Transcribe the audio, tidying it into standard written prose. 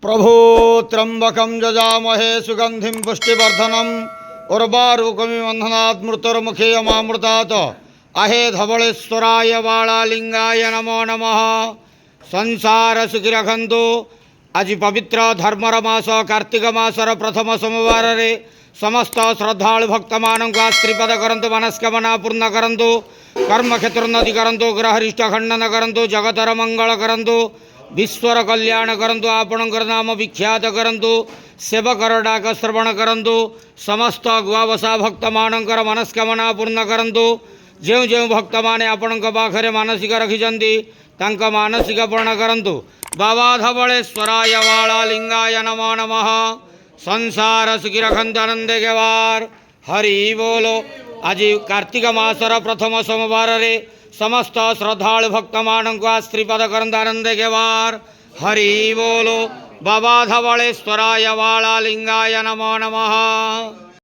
प्रभो त्र्यंबकं यजामहे सुगंधिं पुष्टिवर्धनम् उर्वारुकमिव बन्धनात् मृत्युर्मुखे यमामृतात् आहे धवळेश्वराय बालालिंगाय नमो नमः। संसार सुखी रखंतु। आज पवित्र धर्मर मास कार्तिक मासर प्रथम सोमवार रे समस्त श्रद्धालु भक्त मानक आश्रीपद करंतु, मनस्कामना पूर्ण करंतु, कर्म क्षेत्रोन्नति करंतु, ग्रहरिष्ट खंडन करंतु, जगतर मंगल करंतु, विश्वर कल्याण करंतु, आपणकर नाम विख्यात करंतु, सेवकर डाक श्रवण करंतु, समस्त गुआवसा भक्त मानकर मनस्कामना पूर्ण करंतु। जो जो भक्त माने आपणक पाखरे मानसिक रखिछंती तांक मानसिक पूर्ण करंतु। बाबा धवळेश्वराय बालालिंगाय नमो नमः। संसार सुखी रखंतु, आनंदे गेवार। हरि बोलो। आज कार्तिक मासर प्रथम सोमवार रे समस्त श्रद्धालु भक्त मानक आश्रीपद करंतु, आनंदे गेवार। हरि बोलो। बाबा धवळेश्वराय बालालिंगाय नमो नमः।